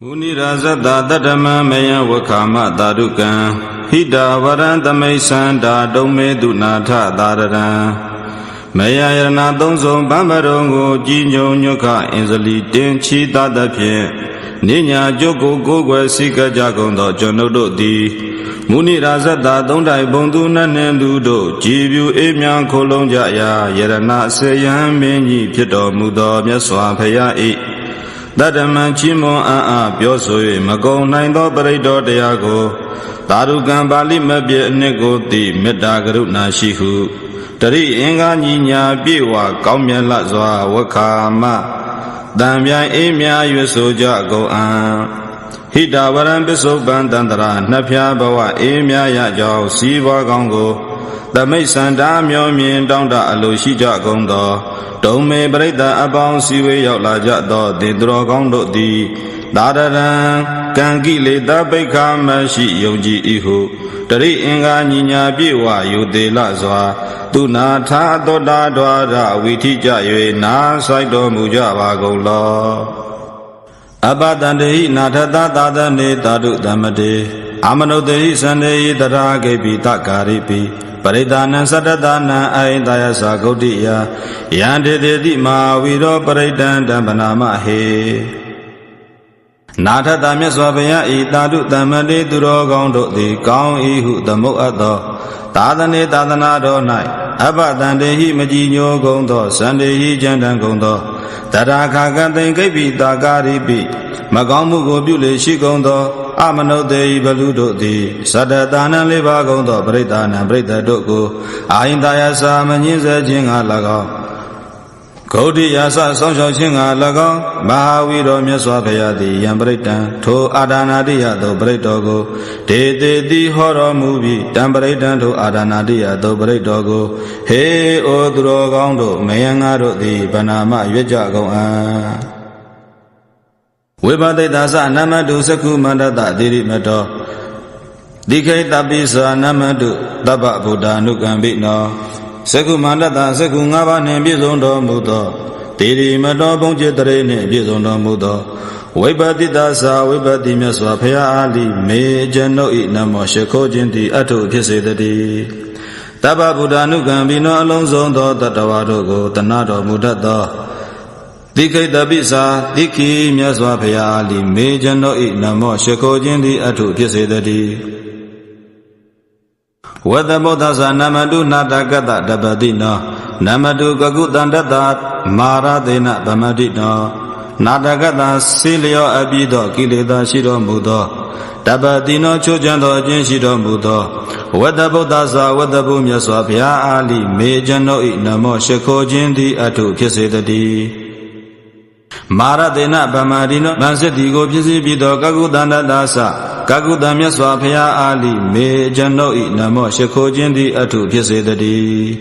Muni razata tatama maya wakama darukan hita varan tamai sanda dome dunatha dararan maya yarana tongson bambarongo jinyo nyoka inzali tenchi tatapye ninya joko gogwe sika jagondo jonodo di Muni razata tongdai bondu nanendu do jibyu emyan kholong jaya yarana seyan menyi phito mudo myaswa phaya e Tadaman chimo a pyosoe magong nine do parado deago Tarukan bali mabye negoti meta garuna shihu Tari inga ninya biwa kaumya lazwa wakama Damya emya yusoja go an Hita varan biso bandandra napya bawa emya ya jao siva gongo Damai sanda myo mien dongda alo shija gongdo Dome Breda abang siwe yaw la jado dendro gondo di Dadaran kangile da baika mashi yongji ihu Dari inga ninya biwa yude la zwa Tuna tha doda dwara witi jaywe na saido muja bagong lo Abadandehi nathata dadane dadu damade Amanodehi sandehi daragebi takaripi Paridana sadadana aindayasa gaudiya Yandededi ma viro paridan dambanama he Nathata myaswabhaya itadu damade duro gondo di kaung ihu damuk adho Tadane tadanado nai Abadandehi majinyo gondo sandehi jandan gondo Tarakhakantin kaipi takaripi Magamu gobule shi gondo Amanodehi baludo di Sadadana leva gondo Paridana Brida doko Aindayasa manyinsa jinga lagao Gaudiyasa songshao jinga lagao Mahaviro myaswabhaya di yan Paridan Tho adanadiya do Paridogo Dede di horo mubi Dan Paridan tho adanadiya do Paridogo He o duro gondo Mayangaro di Panama yuja gong an Vibhaditasa namadu sakhu mandata diri medo Dikai tapisa namadu tapa buddha nukambino Sakhu mandata sakhu ngaba ne pisondo mudo Diri medo bongche tare ne pisondo mudo Vibhaditasa vibhadi myaswa phaya ali me jano i namo shekho jinti atho phisedati Tapa buddha nukambino along zondo tatawado go tanado mudato Dikai tapisa diki myaswa phaya ali me jano i namo shekho jinti atho phisedati Vadabodhasa namadu natakata dabadino Namadu kakutandata maradena bamadino Natakata silyo abido kileda shiro mudo Dabadino chojando jin shiro mudo Vadabodhasa vadabu myaswa phaya ali me jano i namo shekho jinti atho phisedati Maradena bamadino Bansetigo phisi bido kakutandata Kakuta myaswa phaya ali me jano i namo shekho jinti atho phisedati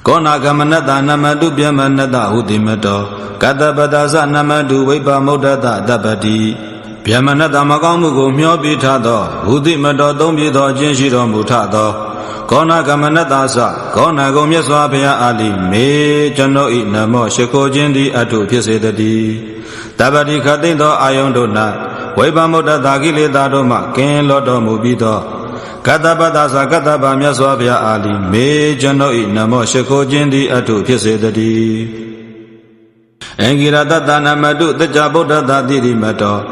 Kona kamanata namadu bhyamanata hudimato Katabadasa namadu vibha muddhata dabati Bhyamanata makamu ko myo pi thado Hudimato thongpi tho jin shiro mu thado Kona kamanata sa Kona ko myaswa phaya ali me jano i namo shekho jinti atho phisedati Dabati khatin tho ayon do na Vibha muddhata kileta do ma kin lo do mu pi tho Katabadasa kataba myaswa phaya ali me jano i namo shekho jinti atho phisedati Engirata namadu taja buddhata diri mato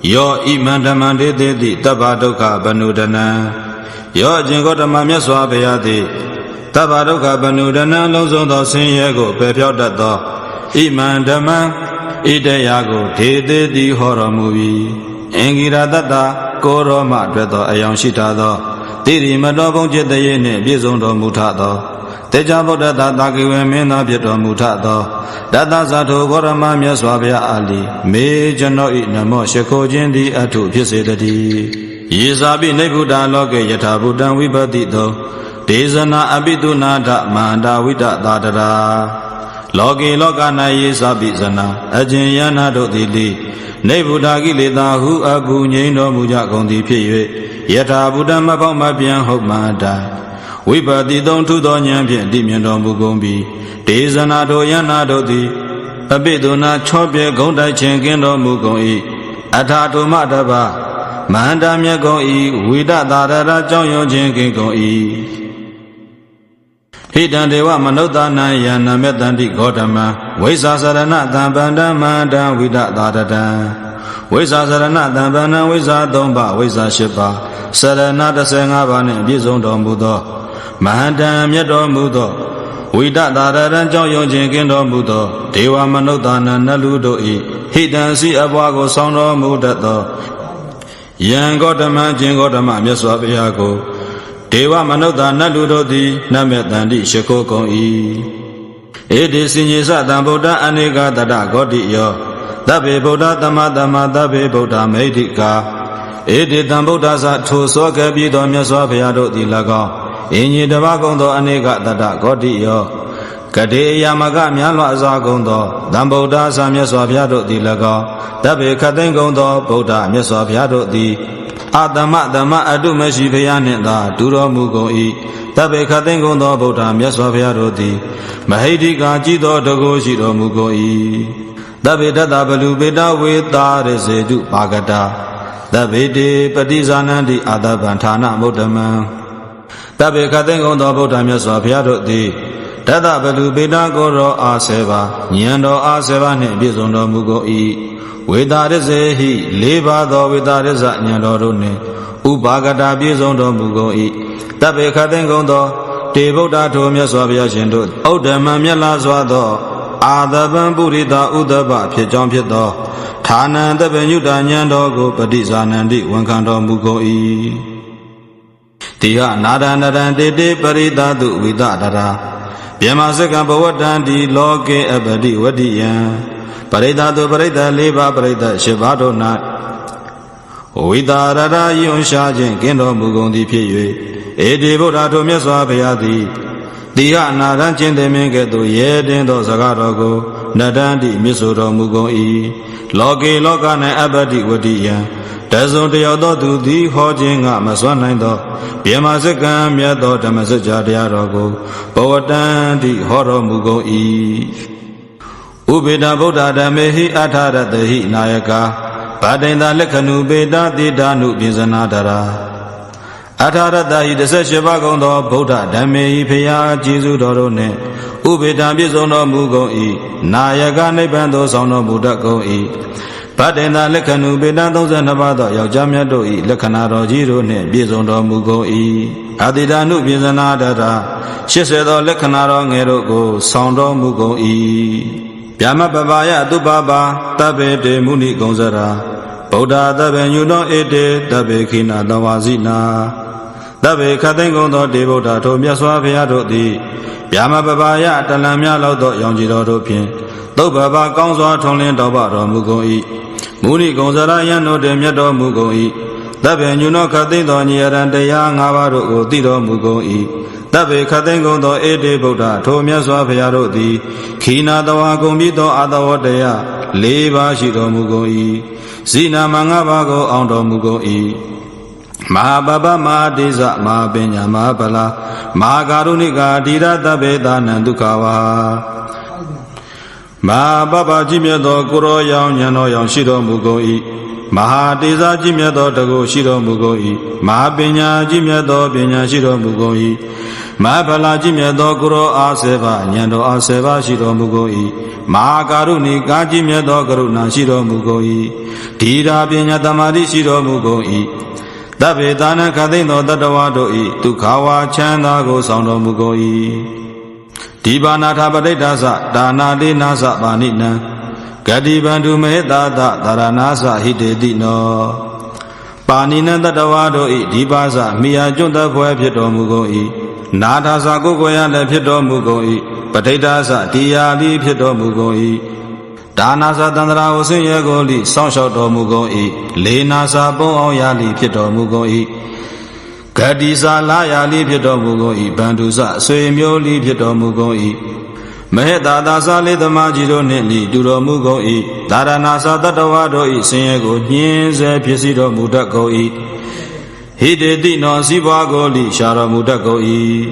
Yo iman dhammante deti tabba dukkha banudana Yo jingotama myaswa phaya ti tabba dukkha banudana long song tho sin ye ko pe phyaw tat tho Iman dhamman idaya ko dede ti horo mu bi Engirata koro ma twet tho ayang shi tha tho Tiri mato bongche taye ne piesong tho mu tha tho Teja buddhata takiwe minna phit tho mu tha tho Data sato gorama myaswa phaya ali me jano i namo shekho jinti atho phisedati Yesapi nibbuddha loke yatha buddham vibhadito Desana abhidunatha manda vita dadara Loke lokana yesapi sana ajin yana do dili Nibbuddha kileta hu abu nyin do muja gongti phit yue Yatha buddham maphaw mapyan hok mada Vibhadito thu tho nyan phit ti myen do mu gong pi Desana do yana do ti အပိတုနာချောပြေဂုံတိုက်ခြင်းကင်းတော်မူကုန်၏အထာထုမတပါမန္တမြတ်ကုန်၏ဝိဒသာရရာကြောင့်ယုံခြင်းကင်းကုန်၏ဟိတံဒေဝမနုဿာနံယန္နမေတ္တန္တိဂေါတမံဝိဇ္ဇာစရဏသံပန္တမန္တဝိဒသာရတံဝိဇ္ဇာစရဏသံပန္နဝိဇ္ဇာ3ပါးဝိဇ္ဇာ8ပါးစရဏ15ပါးနှင့်ပြည့်စုံတော်မူသောမဟာတံမြတ်တော်မူသောဝိဒသာရတံကြောင့်ယုံခြင်းကင်းတော်မူသောဒေဝမနုဿာနံနတ်လူတို့၏ဟိတံစီအပွားကိုဆောင်တော်မူတတ်သောယံဂေါတမံကျင်ဂေါတမမြတ်စွာဘုရားကိုဒေဝမနုဿာနတ်လူတို့သည်နမေတ္တန္တိရှိခိုးကုန်၏ဧတိစင်ញေသတံဗုဒ္ဓအနေကတတဂေါတိယောသဗ္ဗေဗုဒ္ဓသမ္သမသဗ္ဗေဗုဒ္ဓမိဋ္ဌိကာဧတိတံဗုဒ္ဓသထိုသောကဲ့ပြီးသောမြတ်စွာဘုရားတို့သည်၎င်းအင်ကြီးတပါးကုန်သောအနေကတတဂေါတိယောကတိယမကများလွှအစွာကုန်သောသံဗုဒ္ဓဆာမြတ်စွာဘုရားတို့သည်၎င်းသဗ္ဗေခသိမ့်ကုန်သောဗုဒ္ဓမြတ်စွာဘုရားတို့သည်အတ္တမသမအတုမရှိဘုရားနှင့်သာတူတော်မူကုန်၏သဗ္ဗေခသိမ့်ကုန်သောဗုဒ္ဓမြတ်စွာဘုရားတို့သည်မဟိဋ္ဌိကာကြည်သောတကုရှိတော်မူကုန်၏သဗ္ဗေတတ္တဘလူပေတဝေတာရစေတုပါကတာသဗ္ဗေတေပတိဇာနန္တိအာတဗံဌာနမုဒ္ဓမံသဗ္ဗေခသိမ့်ကုန်သောဗုဒ္ဓမြတ်စွာဘုရားတို့သည်တတ္တဘလူပေတာကိုရောအားဆေပါဉာဏ်တော်အားဆေပါနှင့်ပြည့်စုံတော်မူကုန်၏ဝေတာရစေဟိ၄ပါးသောဝေတာရဇဉာဏ်တော်တို့နှင့်ဥပါကတာပြည့်စုံတော်မူကုန်၏တဗ္ဗေခသိမ့်ကုန်သောတေဗုဒ္ဓထိုမြတ်စွာဘုရားရှင်တို့ဥဒ္ဓမံမြတ်လာစွာသောအာသဗံပုရိသဥဒ္ဓဘဖြစ်ကြောင်းဖြစ်သောဌာနံတပညုတဉာဏ်တော်ကိုပฏิဇာနန္တိဝန်ခံတော်မူကုန်၏တိဟနာဒန္တရံတေတေပရိသတုဝိတတရာဗျမစကံဘဝတ္တံဒီလောကေအပတိဝတ္တိယံပရိသတုပရိသ၄ပါးပရိသ၈ပါးတို့၌ဝိတာရရာယွန်ရှာခြင်းကင်းတော်မူကုန်သည်ဖြစ်၍ဧတိဗုဒ္ဓထိုမြတ်စွာဘုရားသည်တိဟနာရံကျင့်သည်မင်းကဲ့သို့ရဲတင်းသောစကားတော်ကိုနတန္တိမြစ်ဆိုတော်မူကုန်၏လောကေလောက၌အပတိဝတ္တိယံတဇုံတယောက်သောသူသည်ဟောခြင်းကမစွမ်းနိုင်သောဗျမစကံမြတ်သောဓမ္မစကြာတရားတော်ကိုဘဝတ္တန္တိဟောတော်မူကုန်၏ဥပေတဗုဒ္ဓဓမ္မေဟိအထာရတဟိနာယကာဗာတိန်သာလက္ခဏုပေတာတိတာနုပိစနာတရာအထာရတဟိ18ပါးကုန်သောဗုဒ္ဓဓမ္မေဟိဖျားကျေးဇူးတော်တို့နှင့်ဥပေတံပြည့်စုံတော်မူကုန်၏နာယကနိဗ္ဗာန်သို့ဆောင်တော်မူတတ်ကုန်၏ဗာတိန်သာလက္ခဏုပေတာ32ပါးသောယောက်ျားမြတ်တို့၏လက္ခဏာတော်ကြီးတို့နှင့်ပြည့်စုံတော်မူကုန်၏အတိတာနုပိစနာတရာ80သောလက္ခဏာတော်ငယ်တို့ကိုဆောင်တော်မူကုန်၏ဗျမပပါယတုပပါတဗ္ဗေတေမုနိဂုံစရာဗုဒ္ဓသဗ္ဗညုနောဧတေတဗ္ဗေခိနာတဝါစီနာတဗ္ဗေခသိမ့်ကုန်သောတေဗုဒ္ဓထိုမြတ်စွာဘုရားတို့သည်ဗျမပပါယတလံများလောက်သောရောင်ကြီးတော်တို့ဖြင့်သုဗ္ဗဘာကောင်းစွာထွန်လင်းတော်ပါတော်မူကုန်၏မုနိဂုံစရာယံတို့တွင်မြတ်တော်မူကုန်၏တဗ္ဗေညုနောခသိမ့်သောညီရန်တရား၅ပါးတို့ကိုသိတော်မူကုန်၏တဗ္ဗေခသိမ့်ကုန်သောဧတေဗုဒ္ဓထိုမြတ်စွာဘုရားတို့သည်ခိနာတဝါကုန်ပြီးသောအာတဝတ္တယ၄ပါးရှိတော်မူကုန်၏ဇိနာမ၅ပါးကိုအောင်တော်မူကုန်၏မဟာပပမဟာတိဇမဟာပညာမဟာဗလာမဟာကာရုဏိကာတိရတဗ္ဗေသာနံဒုက္ခဝါမဟာပပကြီးမြတ်သောကိုရောရောင်ဉာဏ်တော်ရောင်ရှိတော်မူကုန်၏မဟာတေဇာကြီးမြတ်သောတကုရှိတော်မူကုန်၏မဟာပညာကြီးမြတ်သောပညာရှိတော်မူကုန်၏မဟာဗလာကြီးမြတ်သောကိုရောအားဆေပါဉာဏ်တော်အားဆေပါရှိတော်မူကုန်၏မဟာကာရုဏိကာကြီးမြတ်သောကရုဏာရှိတော်မူကုန်၏ဓီရာပညာတမာတိရှိတော်မူကုန်၏တဗ္ဗေသာနခသိမ့်သောတတ္တဝါတို့၏ဒုက္ခဝါချမ်းသာကိုဆောင်တော်မူကုန်၏ဒီပါဏာထပဋိဋ္ဌာသဒါနာတိနာသပါဏိနံဂတိဗန္ဓုမေသာသသာရဏာသဟိတေတိနောပါဏိနတတ္တဝါတို့၏ဒီပါစမိယာကျွတ်တပွဲဖြစ်တော်မူကုန်၏နာထာသကိုယ်ကိုယ်ရလည်းဖြစ်တော်မူကုန်၏ပဋိဋ္ဌာသတရားသည်ဖြစ်တော်မူကုန်၏ဒါနာသတန္တရာဝဆင်းရဲကိုလိစောင့်ရှောက်တော်မူကုန်၏လေနာသပုံအောင်ရလိဖြစ်တော်မူကုန်၏ဂတိစာလာရလိဖြစ်တော်မူကုန်၏ဗန္ဓုစအဆွေမျိုးလိဖြစ်တော်မူကုန်၏မဟေတာသာသလေးသမားကြီးတို့နှင့်လိတူတော်မူကုန်၏ဒါရဏသတ္တဝါတို့၏ဆင်းရဲကိုညှင်းဆဲဖြစ်စီတော်မူတတ်ကုန်၏ဟိတေတိနောစီပွားကိုလိရှာတော်မူတတ်ကုန်၏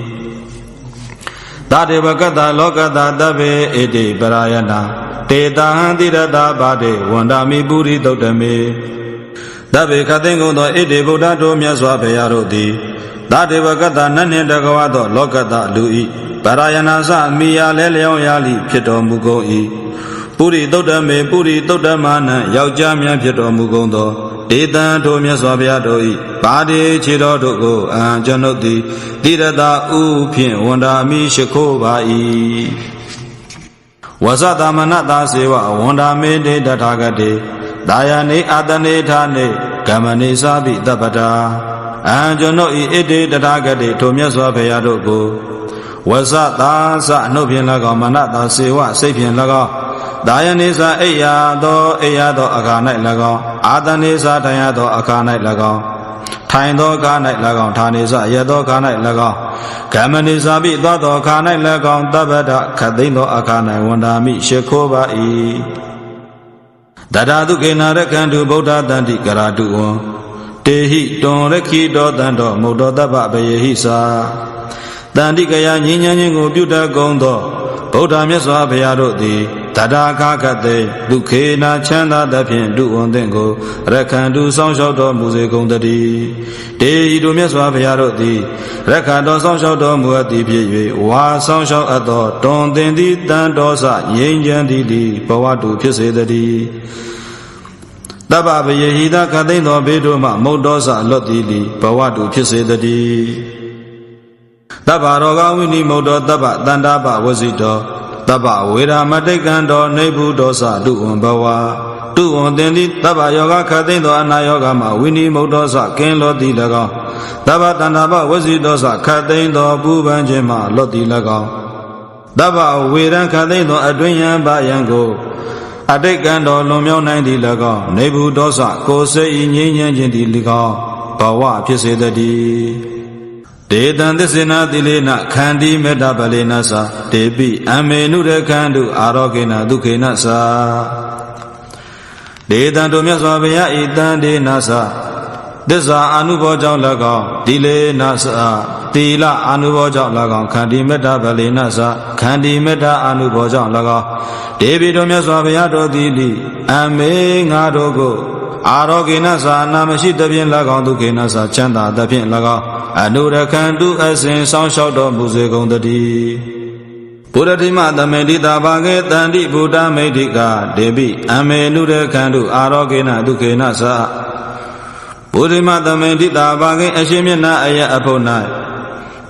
တတေဝကတလောကတတဗ္ဗေဧတိပရာယနာတ တေတာဟံတိရတာပါတေဝန္ဒာမိပုရိသုတ်တမေတဗ္ဗေခသိင်္ဂုံသောဣတိဗုဒ္ဓတို့မြတ်စွာဘုရားတို့သည်သတေဝကတ္တနတ်နှင့်တကဝသောလောကတ္တလူဤပရယနာစမိယာလဲလျောင်းရလိဖြစ်တော်မူကုန်၏ပုရိသုတ်တမေပုရိသုတ်တမနံယောက်ျားများဖြစ်တော်မူကုန်သောဒေတံတို့မြတ်စွာဘုရားတို့၏ပါတိခြေတော်တို့ကိုကျွန်ုပ်သည်တိရတာဥဖြင့်ဝန္ဒာမိရှိခိုးပါ၏ဝဇသမနတာစေဝဝန္ဒာမေတေတထာဂတေဒါယနေအာတနေထာနေကမ္မနေသာပိတပ္ပတာကျွန်ုပ်ဤဣတိတထာဂတေထိုမြတ်စွာဘုရားတို့ကိုဝဇသာစနှုတ်ဖြင့်၎င်းမနတာစေဝစိတ်ဖြင့်၎င်းဒါယနေသာအိယာသောအခါ၌၎င်းအာတနေသာထိုင်ရသောအခါ၌၎င်းထိုင်သောအခါ၌၎င်းဌာနေသာရသောအခါ၌၎င်းကမ္မနေသာပိသောအခါ၌၎င်းတပ္ပတခသိမ့်သောအခါ၌ဝန္ဒာမိရှိခိုးပါ၏တတသုခေနရခန္တုဗုဒ္ဓတန္တိကရာတုဝံတေဟိတွန်ရခိတောတန္တောမုဒ္ဒောတပ္ပဘယေဟိသာတန္တိကယငြိမ်းချမ်းခြင်းကိုပြုတတ်ကုန်သောဗုဒ္ဓမြတ်စွာဘုရားတို့သည်တတာခခတေဒုခေနာချမ်းသာသဖြင့်ဒုဝန္တင့်ကိုရခန္တုဆောင်လျှောက်တော်မူစေကုန်တည်းတေဤတို့မြတ်စွာဘုရားတို့သည်ရခန္တောဆောင်လျှောက်တော်မူအပ်သည်ဖြစ်၍ဝါဆောင်လျှောက်အပ်သောတွန်သင်သည်တန်တော်စငြိမ်းချမ်းသည်ဘဝတုဖြစ်စေတည်းတပ္ပဘယေဟိတခသိမ့်သောဘေးတို့မှမုတ်တော်စလွတ်သည်ဘဝတုဖြစ်စေတည်းတပ္ပရောဂဝိနိမုတ်တော်တပ္ပတန္တာပဝစီတောတပ္ပဝေရာမတိကံတော်နေဗုဒောသတုဝံဘဝတုဝံသင်သည်တပ္ပယောဂခသိမ့်သောအနာယောဂမှာဝိနိမုတ်တော်သကင်းလောသည်၎င်းတပ္ပတန္တာပဝစီတောသခသိမ့်သောပူပန်ခြင်းမှလောသည်၎င်းတပ္ပဝေရန်ခသိမ့်သောအတွင်းယံဗယံကိုအတိတ်ကံတော်လွန်မြောက်နိုင်သည်၎င်းနေဗုဒောသကိုယ်စိတ်ငြိမ်းချမ်းခြင်းသည်၎င်းဘဝဖြစ်စေတည်းဒေတံသစ္စေနာတိလေနခန္တီမေတ္တာပလေနသတေပိအမေနုရခန္တုအာရောဂေနဒုခေနသဒေတံတို့မြတ်စွာဘုရားဤတန်တေနသသစ္စာအနုဘောကြောင့်၎င်းတိလေနသတိလအနုဘောကြောင့်၎င်းခန္တီမေတ္တာပလေနသခန္တီမေတ္တာအနုဘောကြောင့်၎င်းဒေပိတို့မြတ်စွာဘုရားတို့သည်အမေငါတို့ကိုအာရောဂေနသနာမရှိသဖြင့်၎င်းဒုခေနသချမ်းသာသဖြင့်၎င်းအနုရခန္တုအစဉ်ဆောင်လျှောက်တော်မူစေကုန်တည်းဘုရတိမသမေတိတာဘာကေတန္တိဗုဒ္ဓမိတ်တိကဒေပိအမေနုရခန္တုအာရောဂေနဒုခေနသဘုရတိမသမေတိတာဘာကေအရှင်မျက်နှာအယအဖို့၌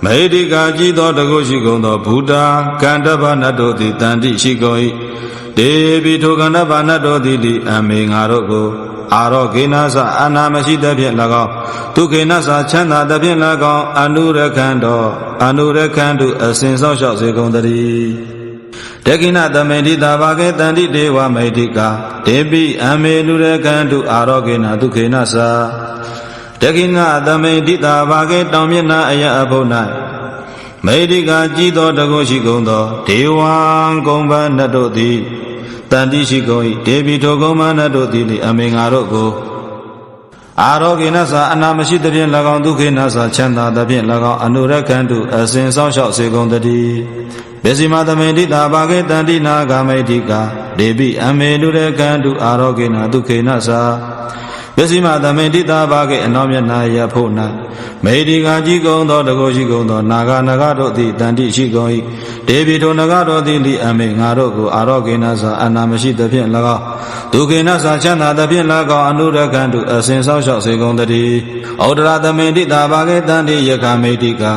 မိတ်တိကကြီးသောတကုရှိကုန်သောဘုဒ္ဓကန္တဗနတ်တို့သည်တန္တိရှိကုန်၏ဒေပိထိုကန္တဗနတ်တို့သည်အမေငါတို့ကိုအာရောဂေနသအနာမရှိသဖြင့်၎င်းဒုခေနသချမ်းသာသဖြင့်၎င်းအနုရခန္တောအနုရခန္တုအစဉ်ဆောင်လျှောက်စေကုန်တည်းဒေကိနသမေတိတာဘာကေတန္တိဒေဝမိတ်တိကာဒေပိအမေနုရခန္တုအာရောဂေနဒုခေနသဒေကိနသမေတိတာဘာကေတောင်မျက်နှာအယအဖို့၌မိတ်တိကာကြီးသောတကုရှိကုန်သောဒေဝံကုံဗနတ်တို့သည်တန်တိရှိကုန်၏ဒေပိထိုကုံမနတ်တို့သည်အမေငါတို့ကိုအာရောဂေနသအနာမရှိသဖြင့်၎င်းဒုခေနသချမ်းသာသဖြင့်၎င်းအနုရခန္တုအစဉ်ဆောင်လျှောက်စေကုန်တည်းပစ္စည်းမသမေတိတာဘာကေတန္တိနာဂမိတိကာဒေပိအမေနုရခန္တုအာရောဂေနဒုခေနသပစ္စည်းမသမေတိတာဘာကေအနောမျက်နာရဖို့၌မေဒီကာကြီးကုန်သောတကုရှိကုန်သောနာဂတို့သည်တန်တိရှိကုန်၏ဒေပိထိုနဂတို့သည်အမေငါတို့ကိုအာရောဂေနသအနာမရှိသဖြင့်၎င်းဒုခေနသချမ်းသာသဖြင့်၎င်းအနုရခန္တုအစဉ်ဆောင်လျှောက်စေကုန်တည်းဩဒရာသမေတိတာဘာကေတန္တိယခမိတိကာ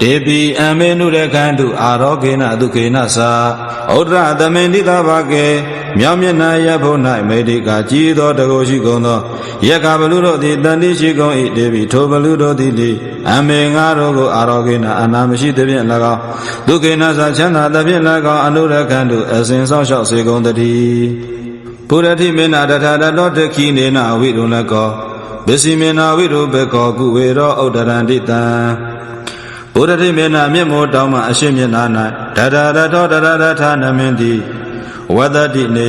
ဒေပိအမေနုရခန္တုအာရောဂေနဒုခေနသဩဒရာသမေတိတာဘာကေမြောင်မျက်နှာရဖို့၌မေတိကာကြီးသောတကုရှိကုန်သောယက္ခဘလူတို့သည်တန်တိရှိကုန်၏ဒေပိထိုဘလူတို့သည်အမေငါတို့ကိုအာရောဂေနအနာမရှိသဖြင့်၎င်းဒုခေနသချမ်းသာသဖြင့်၎င်းအနုရခန္တုအစဉ်ဆောင်လျှောက်စေကုန်တည်းဘုရတိမေနတထာတတောတခိနေနဝိရုလကောပစ္စည်းမေနဝိရုဘေကောကုဝေရောဥဒရန္တိတံဘုရတိမေနမျက်မိုးတောင်းမှအရှိမျက်နာ၌တထာတတောတထာတထာနမင်းသည်ဝတ္တတိနေ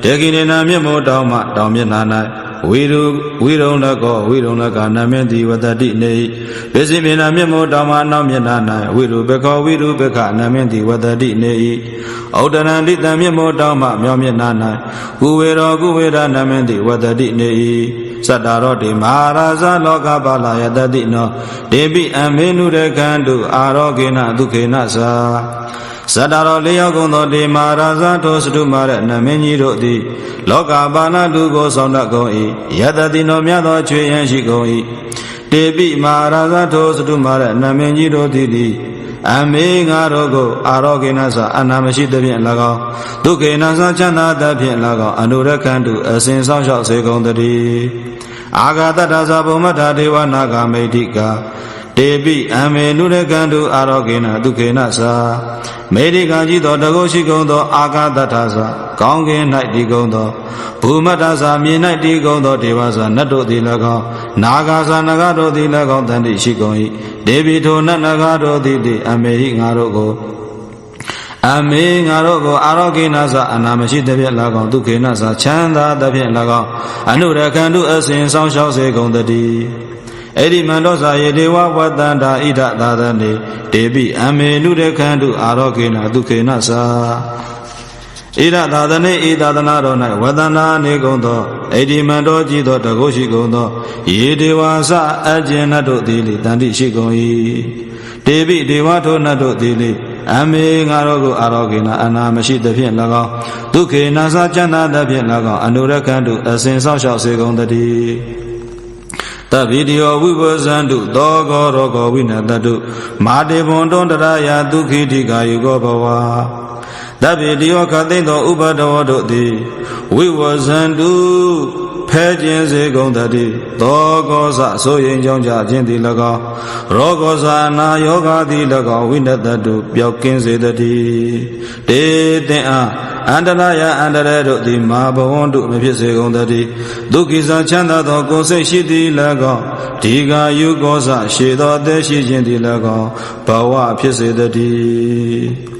ဒေကိနေနမျက်မိုးတောင်းမှတောင်းမျက်နာ၌ ဝိရုံလကနာမင်းတိဝတတိနေပစ္စည်းမြေနာမျက်မှောတောင်မှနောက်မျက်နှာ၌ဝိရုပခနာမင်းတိဝတတိနေဩဒရံတိတံမျက်မှောတောင်မှမြောက်မျက်နှာ၌ကုဝေရနာမင်းတိဝတတိနေစတ္တရောတိမဟာရာဇလောကပါလာယတတိနောဒေပိအမေနုရကံတုအာရောဂေနဒုခေနသာဇတ္တရောလေးယောက်ကုန်သောဒေမဟာရာဇထိုစတုမာရနမင်းကြီးတို့သည်လောကပါဏတုကိုဆောင်တတ်ကုန်၏ယတတိနောမြတ်သောချွေရန်ရှိကုန်၏တေပိမဟာရာဇထိုစတုမာရနမင်းကြီးတို့သည်အမေငါတို့ကိုအာရောဂေနသအနာမရှိသဖြင့်၎င်းဒုက္ခေနသချမ်းသာသဖြင့်၎င်းအနုရခန္တုအစဉ်ဆောင်လျှောက်စေကုန်တည်းအာဂတတ္တသဗုမ္မထာဒေဝနာဂမိတိကာတေပိအမေနုရကံတုအာရောဂေနဒုက္ခေနသာမေရိကံကြီးသောတကုရှိကုန်သောအာဂတတ္ထသာကောင်းကင်၌တည်ကုန်သောဘူမတ္တသာမြေ၌တည်ကုန်သောဒေဝသာနတ်တို့သည်၎င်းနာဂသာနဂတို့သည်၎င်းတန်တိရှိကုန်၏ဒေဝီထိုနတ်နဂတို့သည်အမေဟိငါတို့ကိုအာရောဂေနသအနာမရှိသဖြင့်၎င်းဒုက္ခေနသချမ်းသာသဖြင့်၎င်းအနုရခန္တုအစဉ်ဆောင်လျှောက်စေကုန်တည်းအဲ့ဒီမန္တောစာယေဒေဝဝတ္တန္တာဣဒသာသနေဒေပိအမေနုရခန္တုအာရောဂေနဒုက္ခေနသဣဒသာသနေဣသာသနာတော်၌ဝတ္တန္တာနေကုန်သောအဲ့ဒီမန္တောကြီးသောတကုရှိကုန်သောယေဒေဝသအကျဉ်နတ်တို့သည်လေတန်တိရှိကုန်၏ဒေပိဒေဝထိုနတ်တို့သည်လေအမေငါတို့ကိုအာရောဂေနအနာမရှိသဖြင့်၎င်းဒုက္ခေနသချမ်းသာသဖြင့်၎င်းအနုရခန္တုအစဉ်ဆောင်လျှောက်စေကုန်တည်းတဗိတိယောဝိပဇန္တုသောကောရောဂောဝိနတတုမာတေဘွန်တွန်တရာယဒုက္ခိတိကာယုကောဘဝတဗိတိယောခသိသောဥပဒဝတို့သည်ဝိဝဇန္တုဖဲခြင်းစေကုန်တည်းသောကောသဆိုရင်ကြောင့်ကြခြင်းသည်၎င်းရောဂောသနာယောဂသည်၎င်းဝိနတတုပျောက်ကင်းစေတည်းတေသင်အားအန္တရာယအန္တရတို့သည်မာဘဝန္တုမဖြစ်စေကုန်တည်းဒုက္ခိသချမ်းသာသောကိုယ်စိတ်ရှိသည်၎င်းဒီဃာယုကောသရှေသောအသက်ရှိခြင်းသည်၎င်းဘဝဖြစ်စေတည်း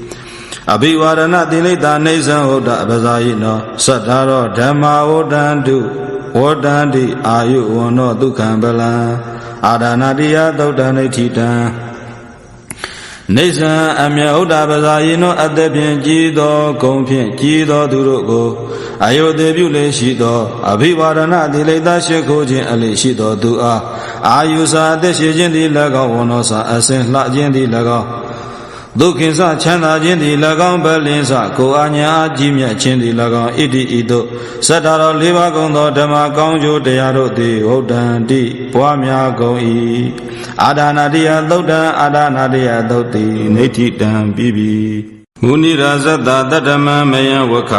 အဘိဝါဒနာတိလိတာနေသံဟုတ်တာပဇာယိနောသတ္တရောဓမ္မာဝတ္တန္တုဝတ္တန္တိအာယုဝန္နောဒုက္ခံပလံအာဒါနာတိယသုတ်တနိဋ္ဌိတံနေသံအမြဟုတ်တာပဇာယိနောအသက်ဖြင့်ကြီးသောဂုံဖြင့်ကြီးသောသူတို့ကိုအယုသေပြုလေရှိသောအဘိဝါဒနာတိလိတာရှိခိုးခြင်းအလေရှိသောသူအားအာယုစာအသက်ရှိခြင်းသည်၎င်းဝန္နောစာအစဉ်လှခြင်းသည်၎င်းဒုက္ခိသချမ်းသာခြင်းသည်၎င်းပလင်းစကိုအာညာကြီးမြတ်ခြင်းသည်၎င်းဣတိဤသို့စတ္တရော၄ပါးကုန်သောဓမ္မကောင်းကျိုးတရားတို့သည်ဟုတ်တန်တိပွားများကုန်၏အာဒါနာတိယသုတ်တံအာဒါနာတိယသုတ်တိနိဋ္ဌိတံပြီးပြီမုနိရာဇတတ္တမမယဝခ